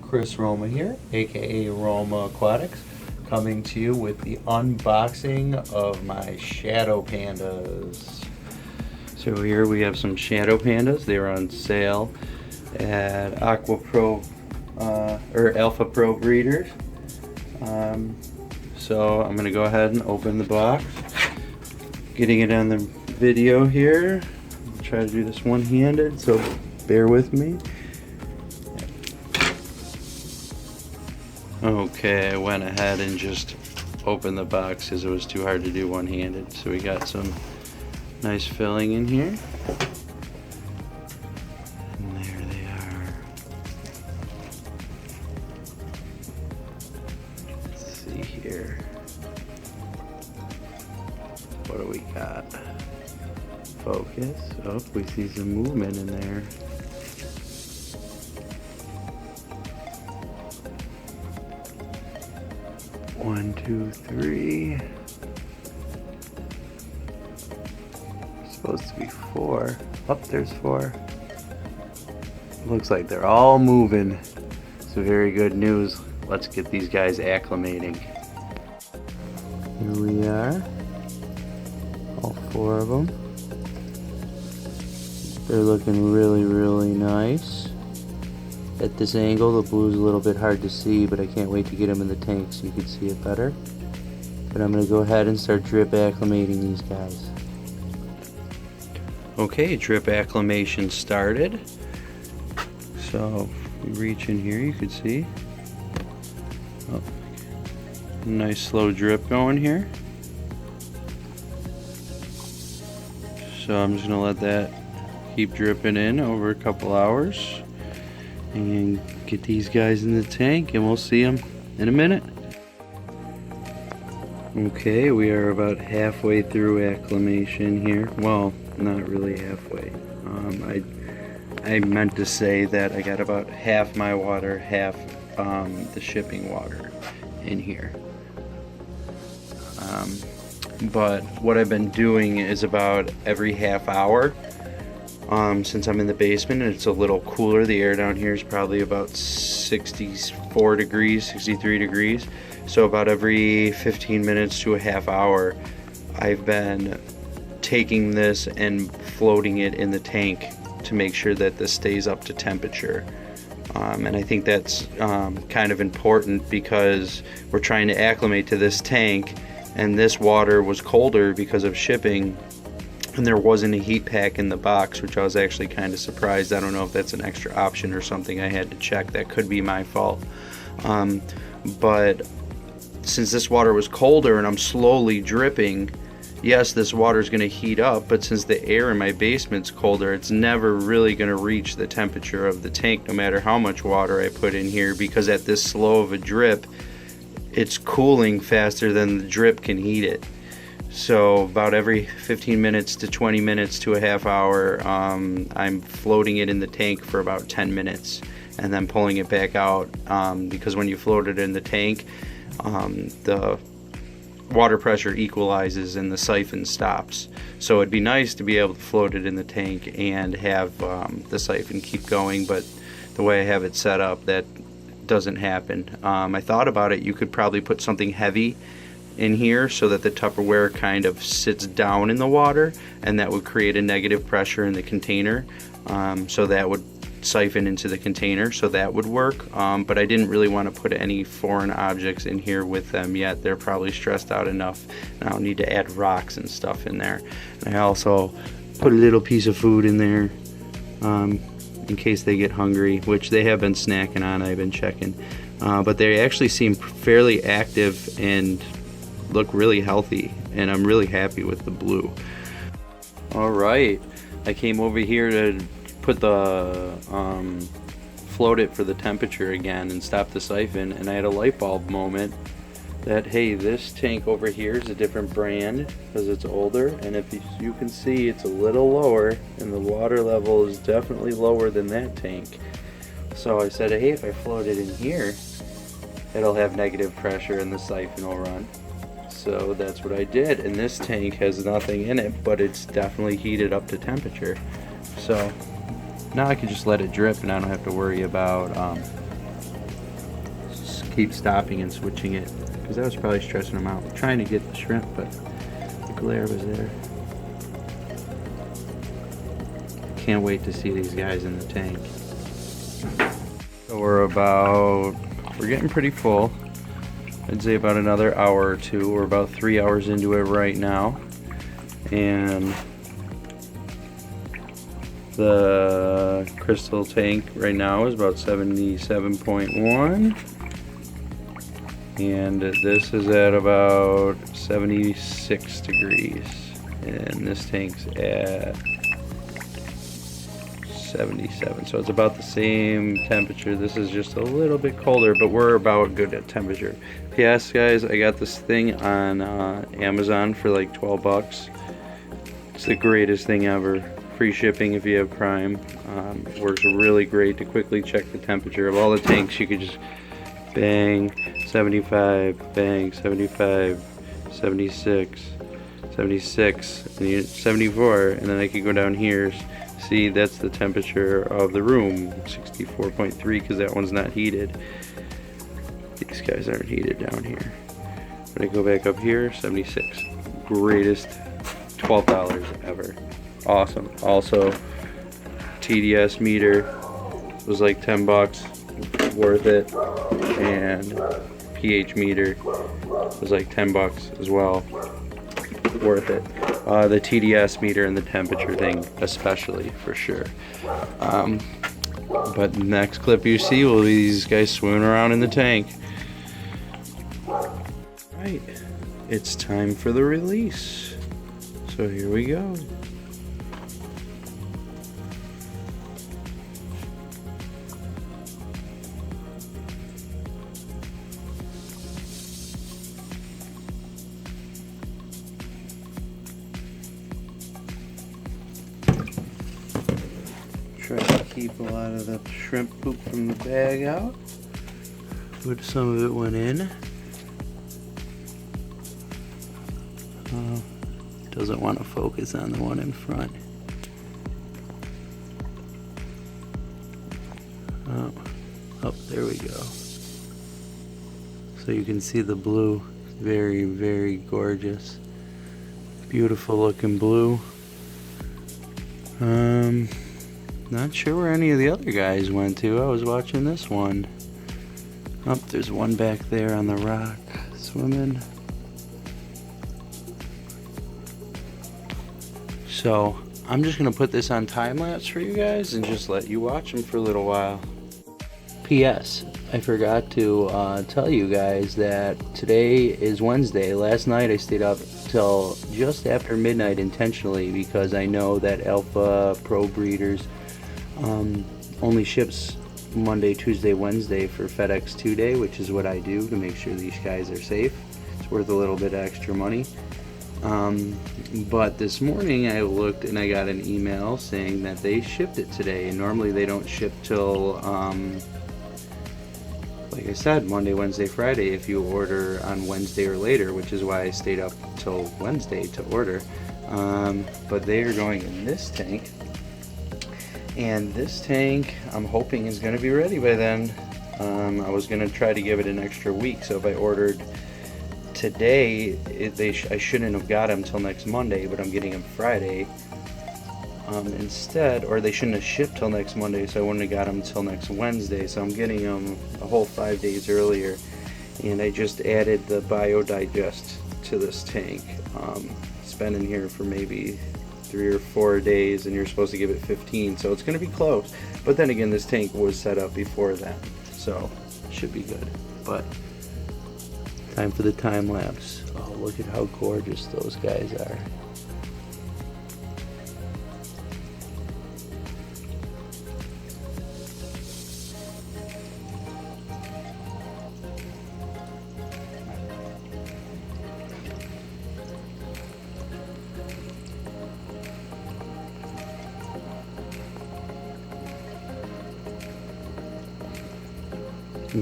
Chris Roma here, aka Roma Aquatics, coming to you with the unboxing of my shadow pandas. So here we have some shadow pandas. They were on sale at Aqua Pro or Alpha Pro Breeders. So I'm gonna go ahead and open the box. Getting it on the video here. I'll try to do this one-handed, so bear with me. Okay, I went ahead and just opened the box because it was too hard to do one-handed. So we got some nice filling in here. And there they are. Let's see here. What do we got? Focus. Oh, we see some movement in there. One, two, three. Supposed to be four. Oh, there's four. Looks like they're all moving. So very good news. Let's get these guys acclimating. Here we are. All four of them. They're looking really, really nice. At this angle, the blue's a little bit hard to see, but I can't wait to get them in the tank so you can see it better. But I'm going to go ahead and start drip acclimating these guys. Okay, drip acclimation started. So, if we reach in here, you can see. Oh, nice slow drip going here. So I'm just going to let that keep dripping in over a couple hours. And get these guys in the tank and we'll see them in a minute. Okay, we are about halfway through acclimation here. Well, not really halfway. I meant to say that I got about half my water, half the shipping water in here. But what I've been doing is about every half hour. Since I'm in the basement and it's a little cooler, the air down here is probably about 64 degrees, 63 degrees. So about every 15 minutes to a half hour, I've been taking this and floating it in the tank to make sure that this stays up to temperature. And I think that's kind of important because we're trying to acclimate to this tank, and this water was colder because of shipping. And there wasn't a heat pack in the box, which I was actually kind of surprised. I don't know if that's an extra option or something I had to check. That could be my fault. But since this water was colder and I'm slowly dripping, yes, this water is going to heat up, but since the air in my basement's colder, it's never really going to reach the temperature of the tank no matter how much water I put in here, because at this slow of a drip, it's cooling faster than the drip can heat it. So about every 15 minutes to 20 minutes to a half hour, I'm floating it in the tank for about 10 minutes and then pulling it back out, because when you float it in the tank, the water pressure equalizes and the siphon stops. So it'd be nice to be able to float it in the tank and have the siphon keep going, but the way I have it set up, that doesn't happen. I thought about it. You could probably put something heavy in here so that the Tupperware kind of sits down in the water, and that would create a negative pressure in the container, so that would siphon into the container, so that would work. But I didn't really want to put any foreign objects in here with them yet. They're probably stressed out enough, and I'll need to add rocks and stuff in there. And I also put a little piece of food in there in case they get hungry, which they have been snacking on. I've been checking, but they actually seem fairly active and look really healthy, and I'm really happy with the blue. Alright, I came over here to put the float it for the temperature again and stop the siphon, and I had a light bulb moment that, hey, this tank over here is a different brand because it's older, and if you can see, it's a little lower and the water level is definitely lower than that tank. So I said, hey, if I float it in here, it'll have negative pressure and the siphon will run. So that's what I did, and this tank has nothing in it, but it's definitely heated up to temperature. So now I can just let it drip and I don't have to worry about keep stopping and switching it, because that was probably stressing them out. Trying to get the shrimp, but the glare was there. Can't wait to see these guys in the tank. So we're getting pretty full. I'd say about another hour or two. We're about 3 hours into it right now. And the crystal tank right now is about 77.1. And this is at about 76 degrees. And this tank's at 77, so it's about the same temperature. This is just a little bit colder, but we're about good at temperature. P.S. guys, I got this thing on Amazon for like 12 bucks. It's the greatest thing ever. Free shipping if you have Prime. Works really great to quickly check the temperature of all the tanks. You could just bang 75, bang 75, 76, 76, and 74, and then I could go down here. See, that's the temperature of the room, 64.3, because that one's not heated. These guys aren't heated down here. When I go back up here, 76. Greatest $12 ever. Awesome. Also, TDS meter was like 10 bucks, worth it, and pH meter was like 10 bucks as well, worth it. The TDS meter and the temperature thing especially, for sure. But next clip you see will be these guys swimming around in the tank. Right, it's time for the release. So here we go. Try to keep a lot of the shrimp poop from the bag out, but some of it went in. Doesn't want to focus on the one in front. Oh, there we go. So you can see the blue. Very, very gorgeous. Beautiful looking blue. Not sure where any of the other guys went to. I was watching this one. Oh, there's one back there on the rock swimming. So I'm just gonna put this on time lapse for you guys and just let you watch them for a little while. P.S. I forgot to tell you guys that today is Wednesday. Last night I stayed up till just after midnight intentionally because I know that Alpha Pro Breeders only ships Monday, Tuesday, Wednesday for FedEx 2-day, which is what I do to make sure these guys are safe. It's worth a little bit of extra money. But this morning I looked and I got an email saying that they shipped it today, and normally they don't ship till like I said, Monday, Wednesday, Friday if you order on Wednesday or later, which is why I stayed up till Wednesday to order. But they are going in this tank, and this tank I'm hoping is going to be ready by then. I was going to try to give it an extra week, so if I ordered today, I shouldn't have got them till next Monday, but I'm getting them Friday instead, or they shouldn't have shipped till next Monday, so I wouldn't have got them till next Wednesday, so I'm getting them a whole 5 days earlier. And I just added the Biodigest to this tank. It's been in here for maybe 3 or 4 days, and you're supposed to give it 15, so it's going to be close. But then again, this tank was set up before that, so it should be good. But time for the time lapse. Oh, look at how gorgeous those guys are.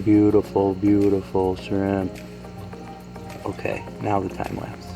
Beautiful, beautiful shrimp. Okay, now the time lapse.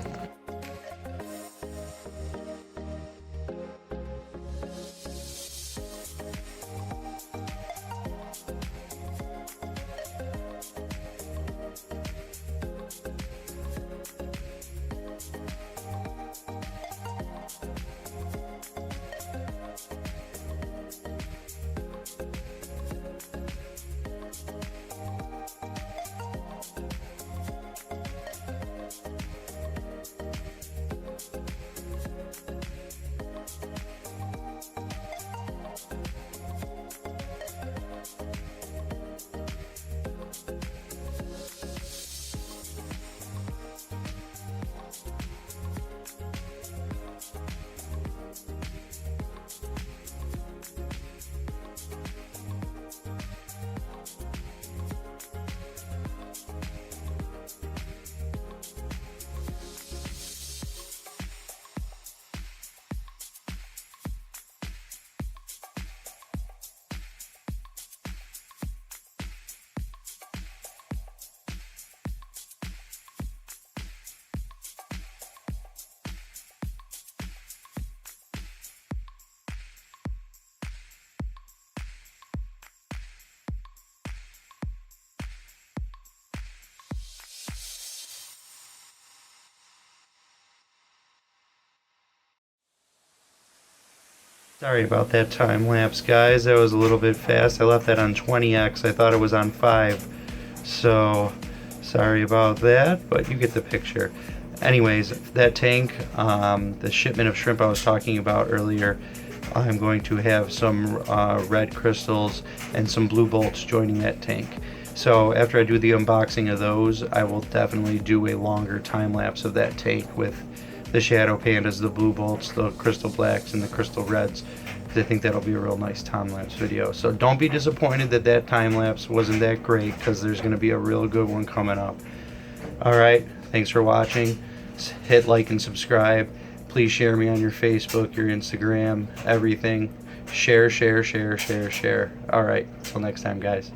Sorry about that time lapse, guys. That was a little bit fast. I left that on 20x. I thought it was on 5. So, sorry about that, but you get the picture. Anyways, that tank, the shipment of shrimp I was talking about earlier, I'm going to have some red crystals and some blue bolts joining that tank. So after I do the unboxing of those, I will definitely do a longer time lapse of that tank with the shadow pandas, the blue bolts, the crystal blacks, and the crystal reds. I think that'll be a real nice time lapse video. So don't be disappointed that that time lapse wasn't that great, because there's going to be a real good one coming up. Alright, thanks for watching. Hit like and subscribe. Please share me on your Facebook, your Instagram, everything. Share, share, share, share, share. Alright, till next time, guys.